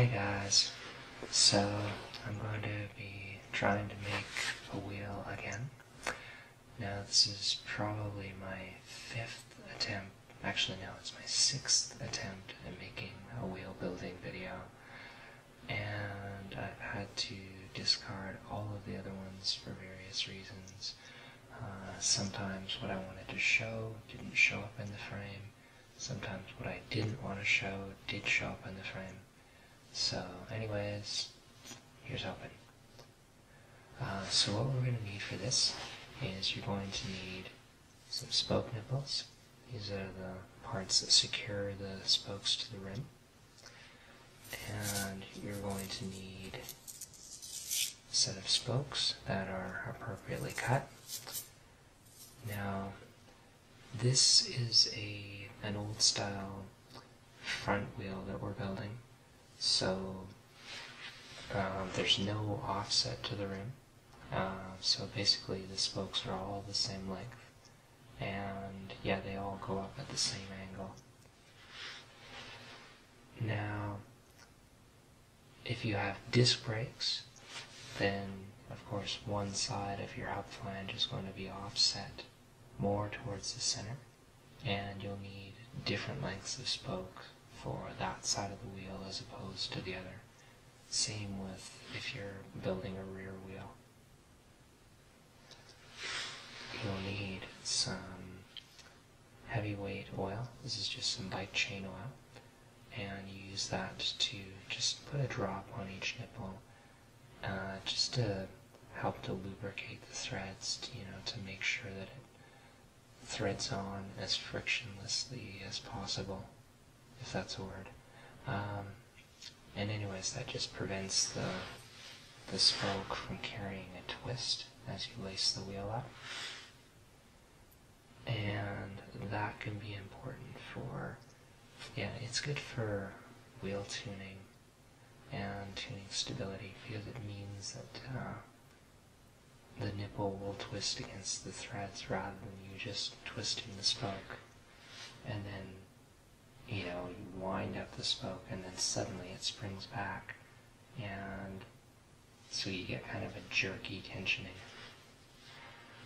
Hey guys, so I'm going to be trying to make a wheel again. Now this is probably my 5th attempt, actually no, it's my 6th attempt at making a wheel building video, and I've had to discard all of the other ones for various reasons. Sometimes what I wanted to show didn't show up in the frame, sometimes what I didn't want to show did show up in the frame. So anyways, here's hoping. So what we're going to need for this is you're going to need some spoke nipples. These are the parts that secure the spokes to the rim. And you're going to need a set of spokes that are appropriately cut. Now, this is an old style front wheel that we're building. So there's no offset to the rim, so basically the spokes are all the same length, and yeah, they all go up at the same angle. Now, if you have disc brakes, then of course one side of your hub flange is going to be offset more towards the center, and you'll need different lengths of spokes for that side of the wheel as opposed to the other. Same with if you're building a rear wheel. You'll need some heavyweight oil. This is just some bike chain oil, and you use that to just put a drop on each nipple, just to help to lubricate the threads, to make sure that it threads on as frictionlessly as possible, if that's a word. And anyways, that just prevents the spoke from carrying a twist as you lace the wheel up. And that can be important for, it's good for wheel tuning and tuning stability, because it means that the nipple will twist against the threads rather than you just twisting the spoke. And then you wind up the spoke and then suddenly it springs back, and so you get kind of a jerky tensioning.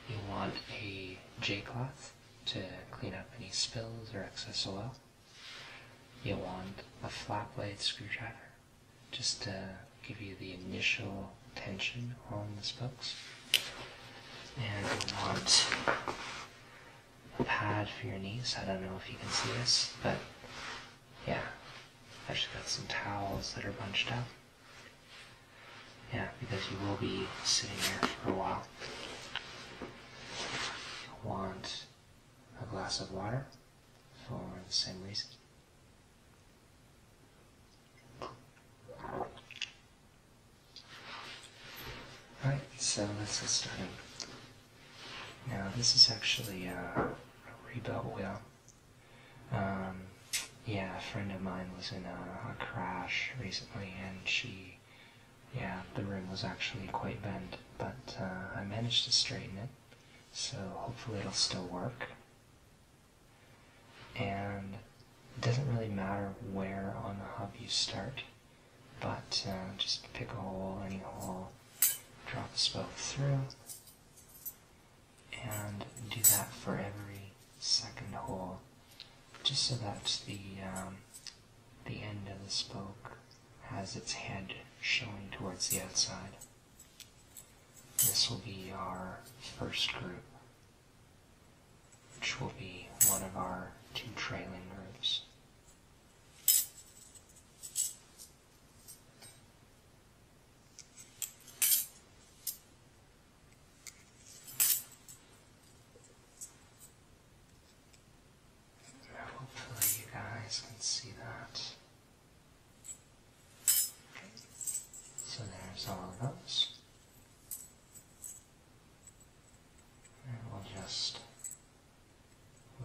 You want a J-cloth to clean up any spills or excess oil. You want a flat blade screwdriver just to give you the initial tension on the spokes. And you want a pad for your knees. I don't know if you can see this, but yeah, I've actually got some towels that are bunched up. Yeah, because you will be sitting there for a while. You want a glass of water for the same reason. Alright, so let's get started. Now this is actually a rebuilt wheel. Yeah, a friend of mine was in a crash recently, and the rim was actually quite bent, but I managed to straighten it, so hopefully it'll still work. And it doesn't really matter where on the hub you start, but just pick a hole, any hole, drop a spoke through, and do that for every second hole, just so that the end of the spoke has its head showing towards the outside. This will be our first group, which will be one of our 2 trailing groups. Hopefully you guys can see that. Okay. So there's all of those. And we'll just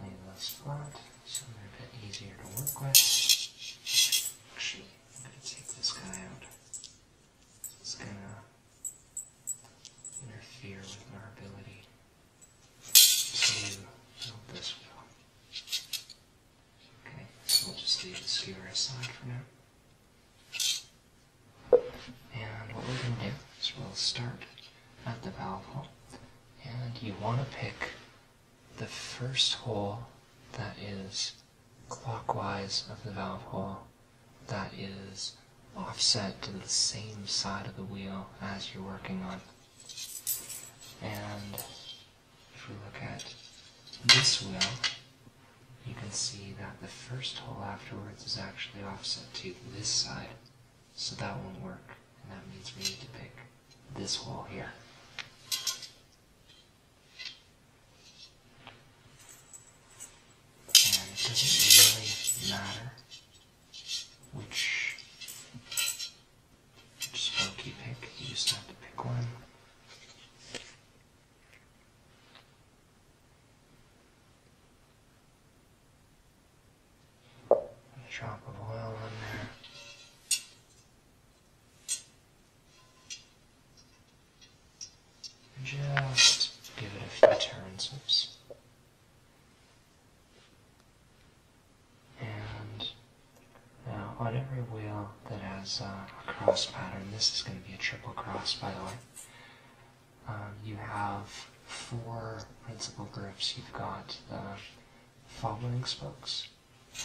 lay those flat so they're a bit easier to work with. Actually, I'm going to take this guy out. It's going to interfere with our ability to build this wheel. Okay, so we'll just leave the skewer aside for now. start at the valve hole, and you want to pick the first hole that is clockwise of the valve hole, that is offset to the same side of the wheel as you're working on. And if we look at this wheel, you can see that the first hole afterwards is actually offset to this side, so that won't work, and that means we need to pick this hole here. And it doesn't really matter which spoke you pick, you just have to pick one. A drop of oil on there. Just give it a few turns. Oops. And now on every wheel that has a cross pattern, this is going to be a triple cross, by the way, you have 4 principal groups. You've got the following spokes,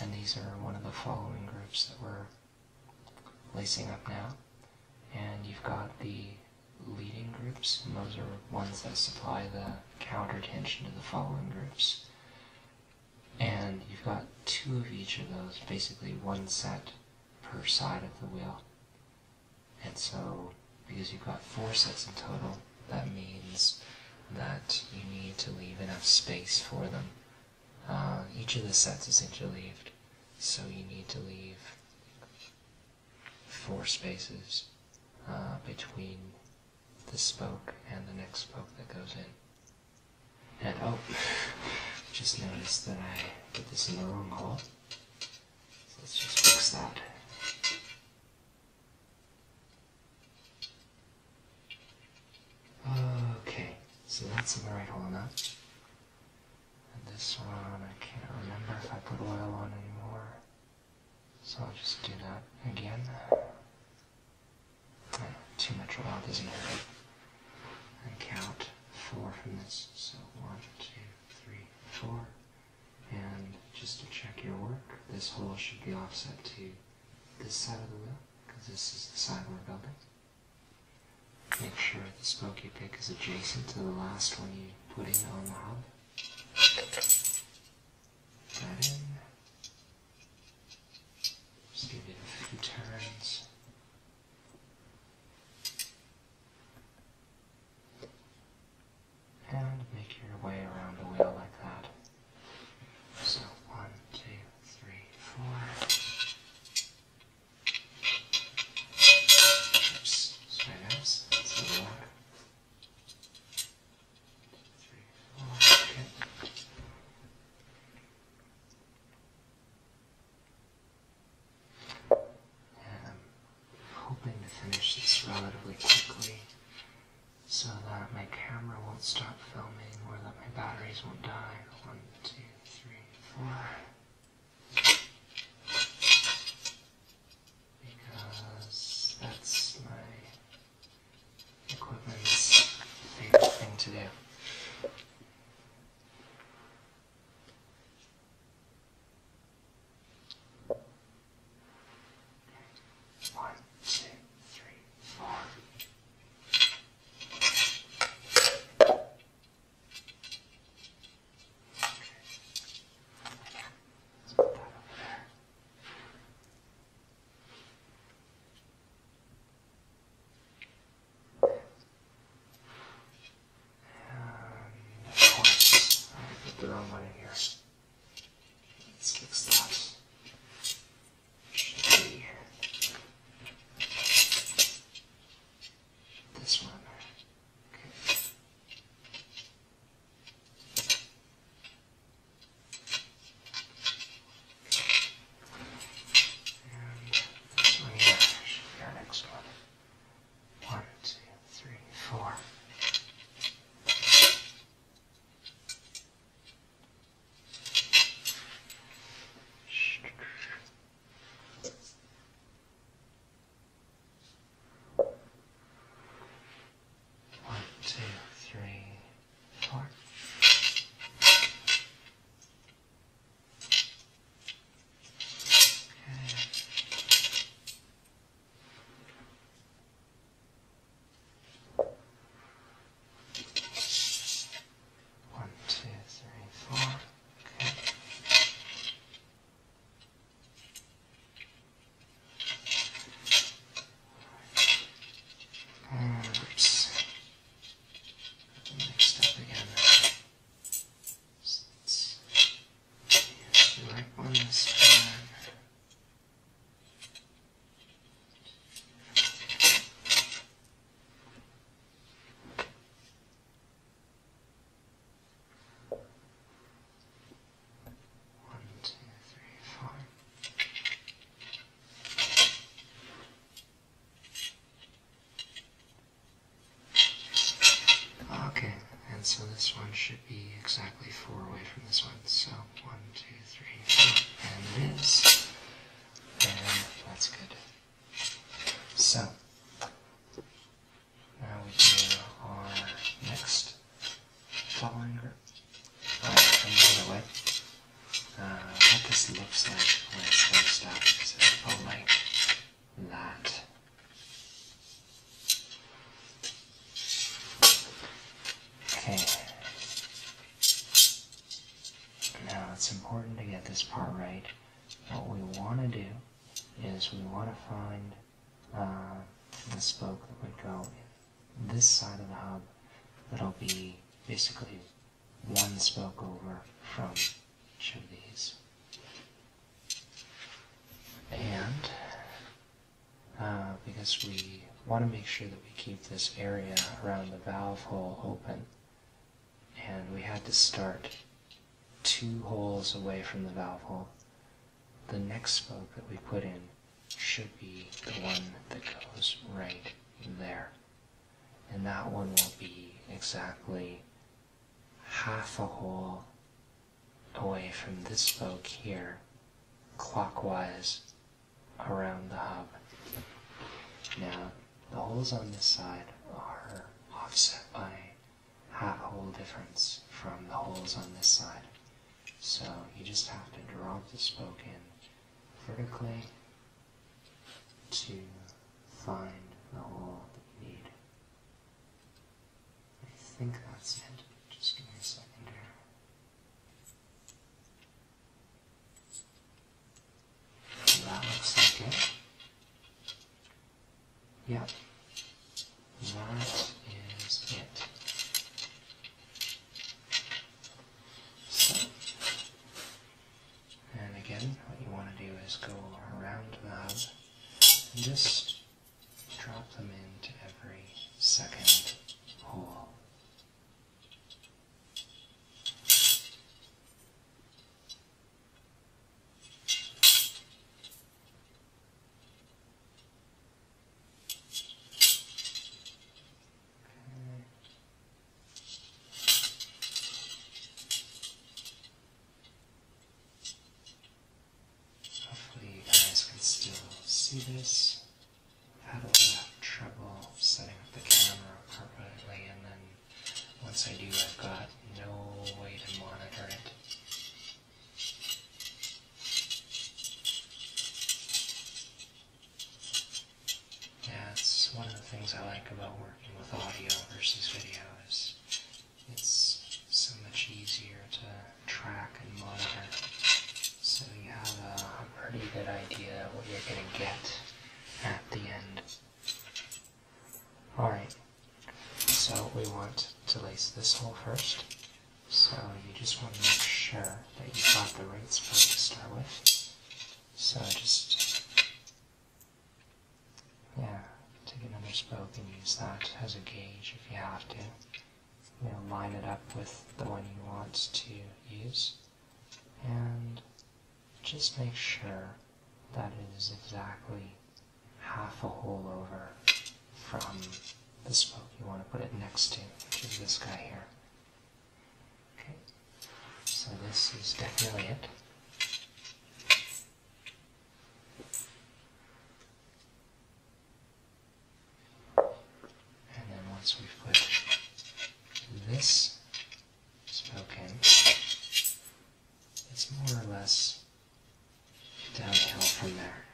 and these are one of the following groups that we're lacing up now. And you've got the leading groups, and those are ones that supply the counter tension to the following groups. And you've got 2 of each of those, basically 1 set per side of the wheel. And so, because you've got 4 sets in total, that means that you need to leave enough space for them. Each of the sets is interleaved, so you need to leave 4 spaces between the spoke and the next spoke that goes in. And oh, just noticed that I put this in the wrong hole, so let's just fix that. Okay, so that's in the right hole now. And this one, I can't remember if I put oil on anymore, so I'll just do that again. Too much oil doesn't hurt. And count 4 from this. So 1, 2, 3, 4. And just to check your work, this hole should be offset to this side of the wheel, because this is the side we're building. Make sure the spoke you pick is adjacent to the last one you put in on the hub. Put that in. Just give it a few turns. And make your way around the wheel like that. So 1, 2, 3, 4. Oops, straight as. That's a lock. 3, 4. Okay. And I'm hoping to finish this relatively quickly, so that my camera won't stop filming or that my batteries won't die. 1, 2, 3, 4. Because that's my equipment's favorite thing to do. exactly 4 away from this one. So 1, 2, 3, 4, and it is. And that's good. So now we do our next following group. Alright, and by the way, what this looks like when it's sliced up is about like that. Okay. Now it's important to get this part right. What we want to do is we want to find the spoke that would go in this side of the hub that'll be basically one spoke over from each of these. And because we want to make sure that we keep this area around the valve hole open, and we had to start 2 holes away from the valve hole, the next spoke that we put in should be the one that goes right there. And that one will be exactly half a hole away from this spoke here, clockwise around the hub. Now, the holes on this side are offset by half hole difference from the holes on this side. So you just have to drop the spoke in vertically to find the hole that you need. I think that's it. Just give me a second here. That looks like it. Yep. That is it. So, and again, what you want to do is go around the hub and just drop them into every second hole. This. I've had a lot of trouble setting up the camera appropriately, and then once I do, I've got no way to monitor it. Yeah, it's one of the things I like about working with audio versus video is it's so much easier to track and monitor. So you have a pretty good idea what you're going to get at the end. Alright, so we want to lace this hole first. So you just want to make sure that you've got the right spoke to start with. So just, take another spoke and use that as a gauge if you have to. Line it up with the one you want to use. And just make sure that it is exactly half a hole over from the spoke you want to put it next to, which is this guy here. Okay, so this is definitely it. And then once we've put this spoke in, it's more or less downhill from there.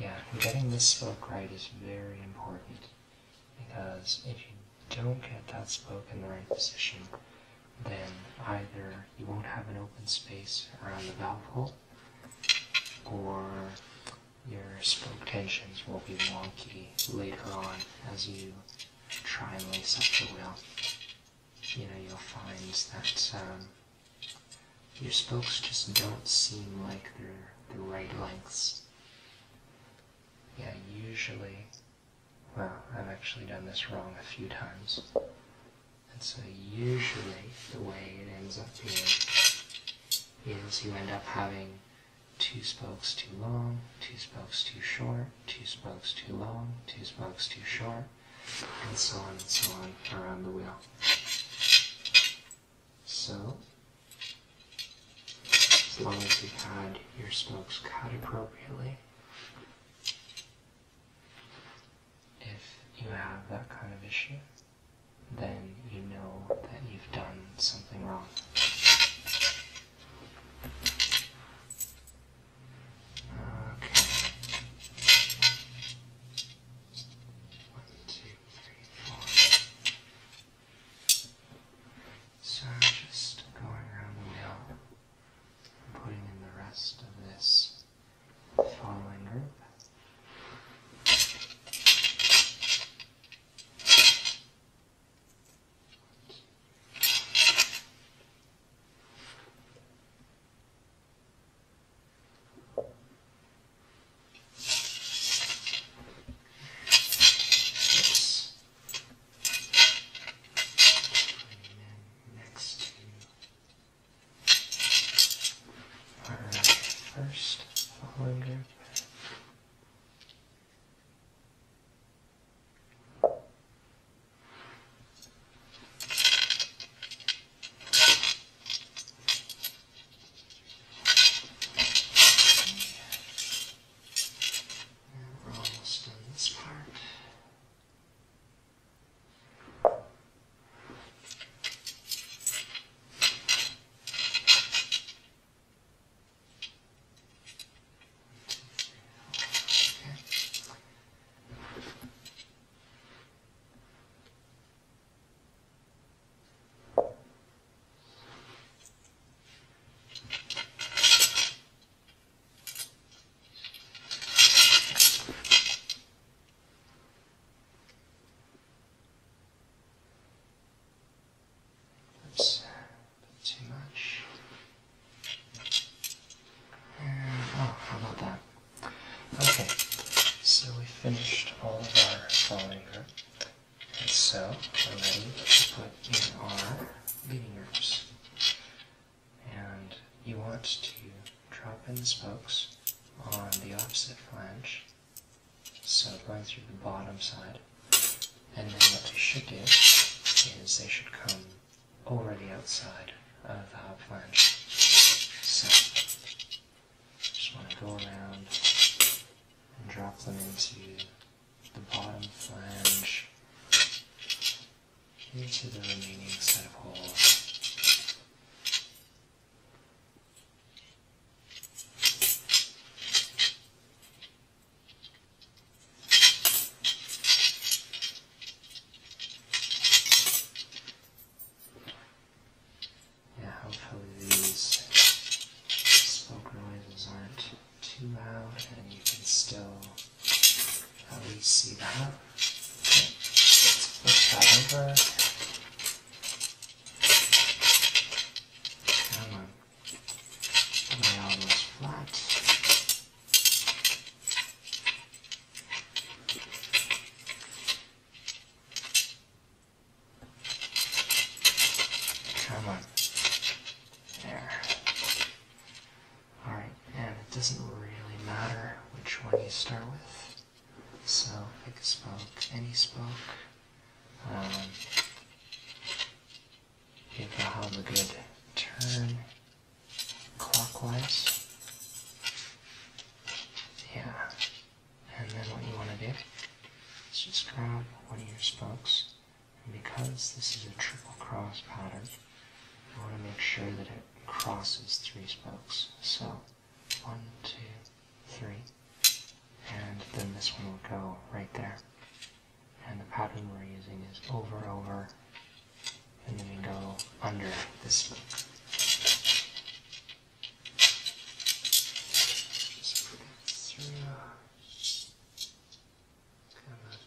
Yeah, getting this spoke right is very important, because if you don't get that spoke in the right position, then either you won't have an open space around the valve hole, or your spoke tensions will be wonky later on as you try and lace up the wheel. You'll find that your spokes just don't seem like they're the right lengths. Yeah, usually, well, I've actually done this wrong a few times. And so usually the way it ends up being is you end up having 2 spokes too long, 2 spokes too short, 2 spokes too long, 2 spokes too short, and so on around the wheel. So, as long as you've had your spokes cut appropriately, if you have that kind of issue, then you know that you've done something wrong. First following group. We're almost done this part. Oops, too much. And, oh, how about that? Okay, so we finished all of our following group. And so we're ready to put in our leading groups. And you want to drop in the spokes on the opposite flange, so going through the bottom side. And then what they should do is they should come over the outside of the hop flange. So, just want to go around and drop them into the bottom flange, into the remaining set of holes. Hopefully these spoke noises aren't too loud and you can still at least see that. Okay. Let's flip that over. Come on. Lay all those flat. Come on. There. Alright, and it doesn't really matter which one you start with. So pick a spoke, any spoke. Give the hub a good turn clockwise. Yeah. And then what you want to do is just grab one of your spokes. And because this is a triple cross pattern, you want to make sure that it crosses 3 spokes. So 1, 2, 3, and then this one will go right there. And the pattern we're using is over, over, and then we go under this spoke. Just put it through. Come on.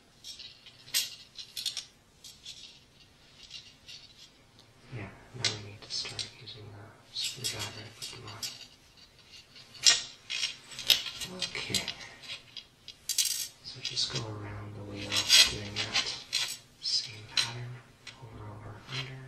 Yeah, now we need to start using the screwdriver to put them on. Okay. So just go around the wheel doing that same pattern, over, over, under.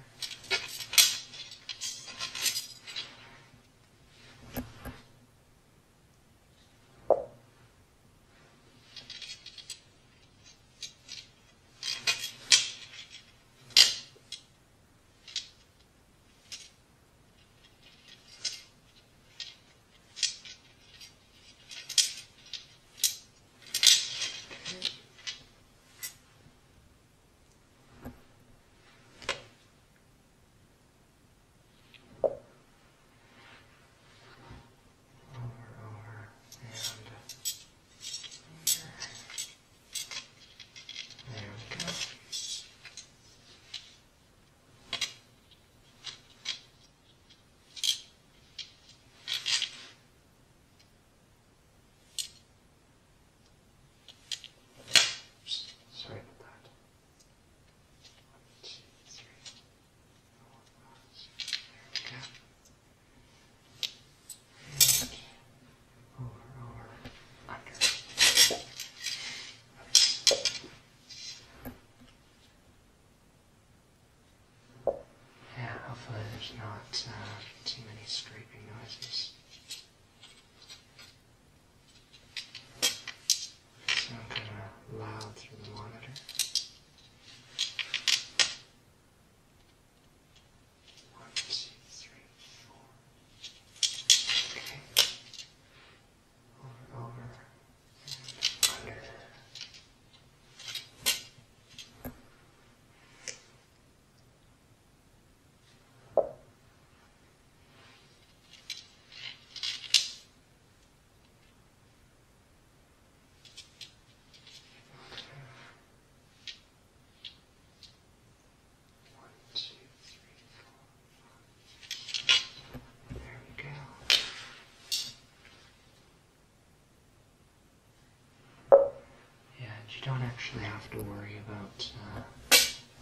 you don't actually have to worry about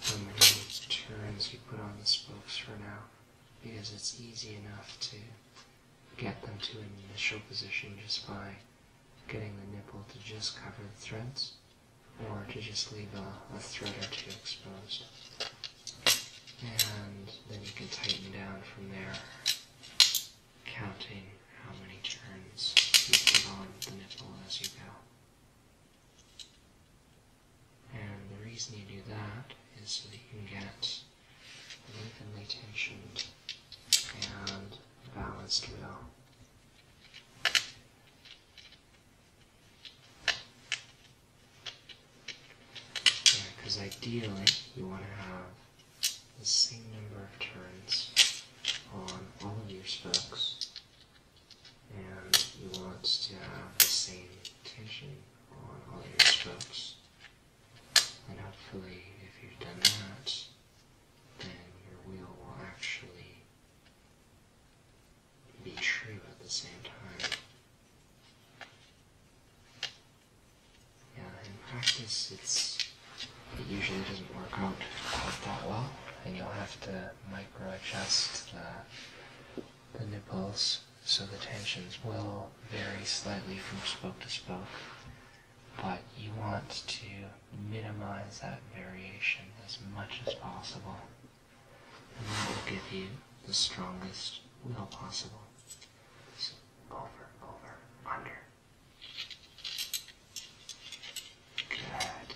how many turns you put on the spokes for now, because it's easy enough to get them to an initial position just by getting the nipple to just cover the threads, or to just leave a thread or two exposed. And then you can tighten down from there, counting how many turns you put on the nipple as you go. And the reason you do that is so that you can get an evenly tensioned and balanced wheel. Because ideally, you want to have the same number of turns on all of your spokes, and you want to have the same tension on all your spokes. And hopefully, if you've done that, then your wheel will actually be true at the same time. Yeah, in practice, it usually doesn't work out quite that well, and you'll have to micro-adjust the nipples so the tensions will vary slightly from spoke to spoke, but you want to minimize that variation as much as possible, and that will give you the strongest wheel possible. So over, under. Good.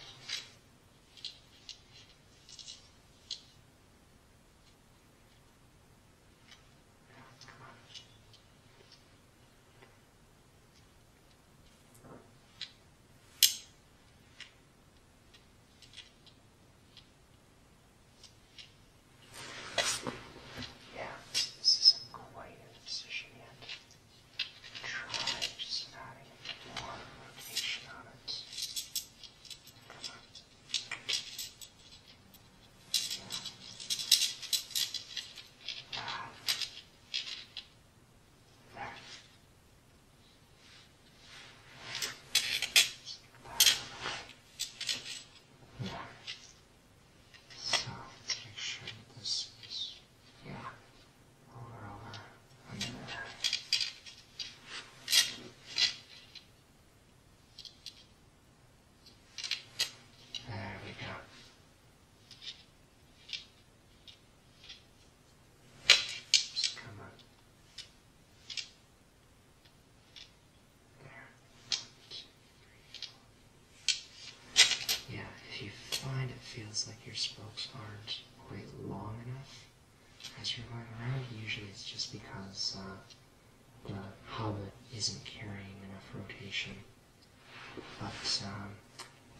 Feels like your spokes aren't quite long enough as you're going around. Usually it's just because the hub isn't carrying enough rotation. But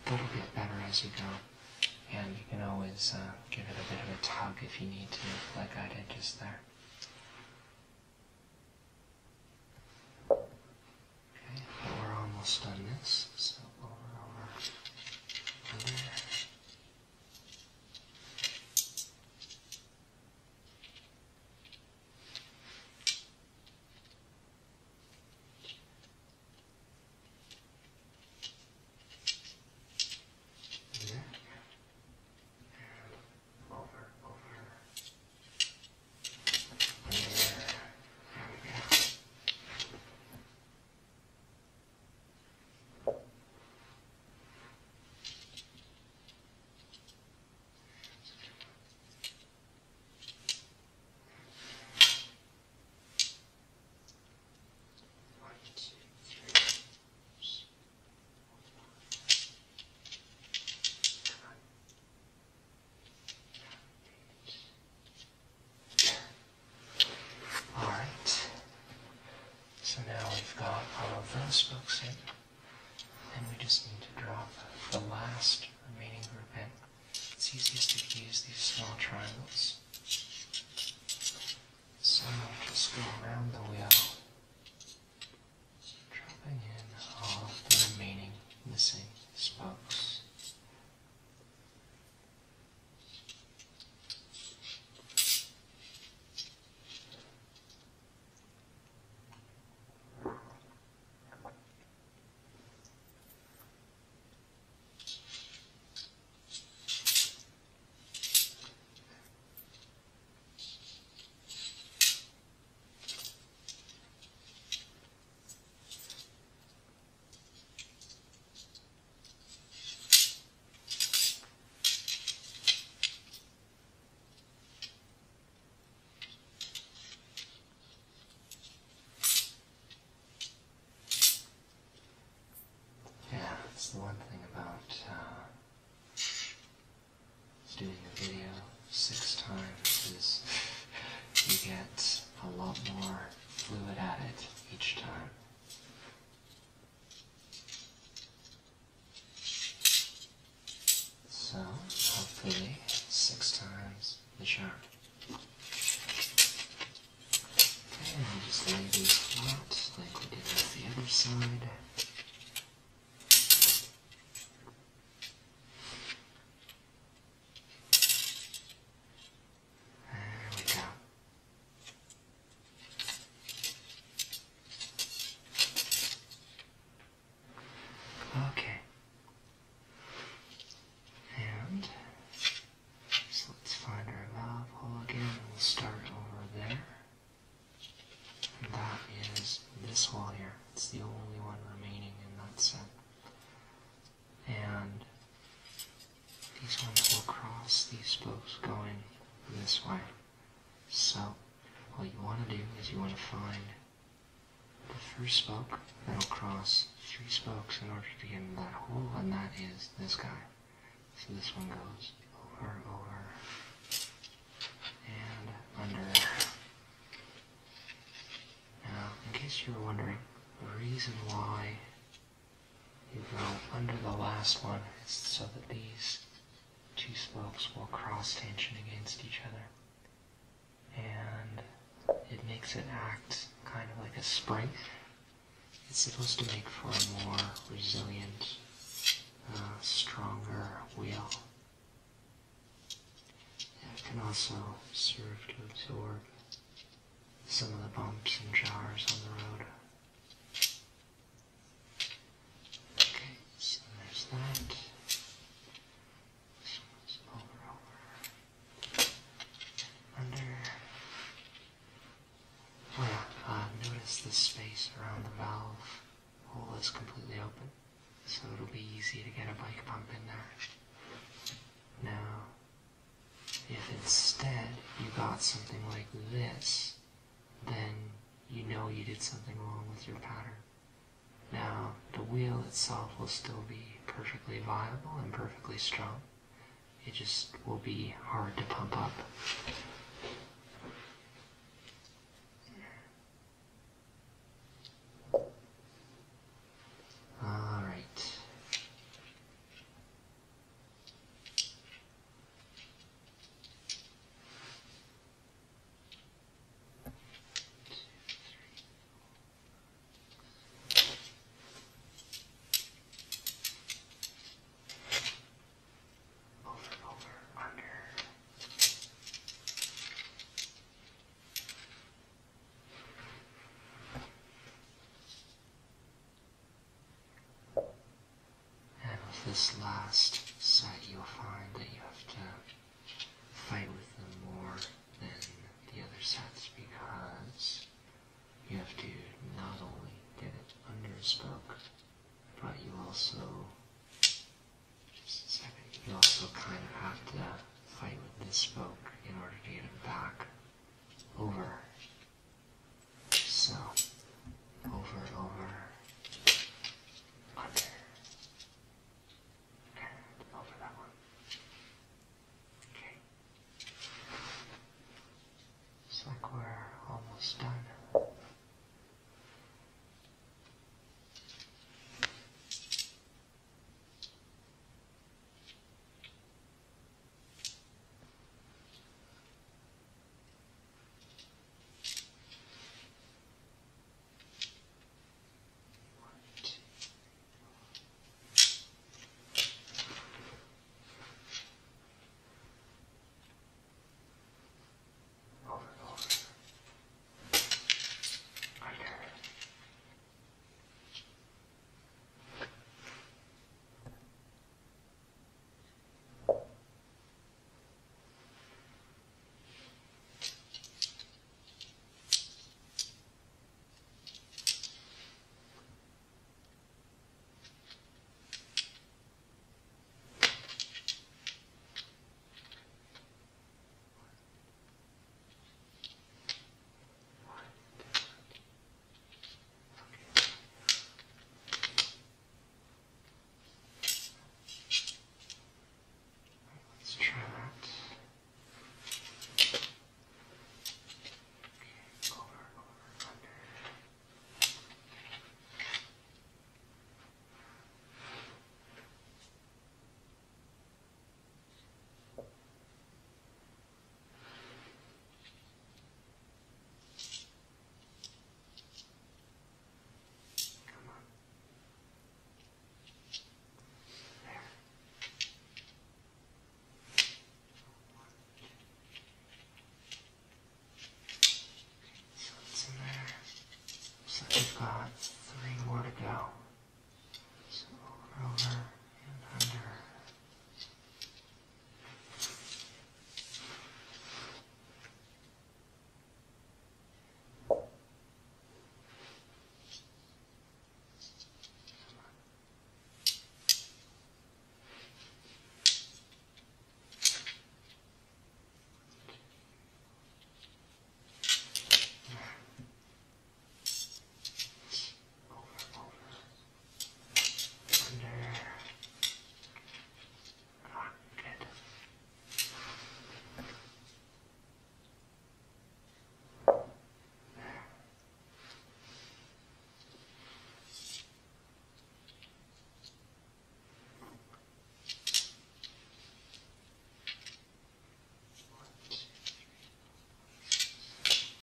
that'll get better as you go, and you can always give it a bit of a tug if you need to, like I did just there. Okay, but we're almost done this, so over, under. So now we've got all of those spokes in, and we just need to drop the last remaining group in. It's easiest if you use these small triangles. So just go around the wheel, dropping in all of the remaining missing spokes. the one thing about doing a video 6 times is you get a lot more fluid at it each time. So, hopefully, 6 times the charm. And just lay these flat like we did with the other side. There we go. Okay. And so let's find our valve hole again, and we'll start over there. And that is this hole here. It's the only one remaining in that set. And these ones will cross these spokes going this way. So what you want to do is you want to find the first spoke that'll cross 3 spokes in order to get in that hole, and that is this guy. So this one goes over, and under. Now, in case you were wondering, the reason why you go under the last one is so that these 2 spokes will cross tension against each other. And it makes it act kind of like a spring. It's supposed to make for a more resilient, stronger wheel. It can also serve to absorb some of the bumps and jars on the road. Okay, so there's that. This one's over, under. Oh yeah, notice the space around the valve hole is completely open, so it'll be easy to get a bike pump in there. Now, if instead you got something like this, then you know you did something wrong with your pattern. Now, the wheel itself will still be perfectly viable and perfectly strong. It just will be hard to pump up. Alright. This last set, you'll find that you have to fight with them more than the other sets, because you have to not only get it under a spoke, but you also, just a second, you also kind of have to fight with this spoke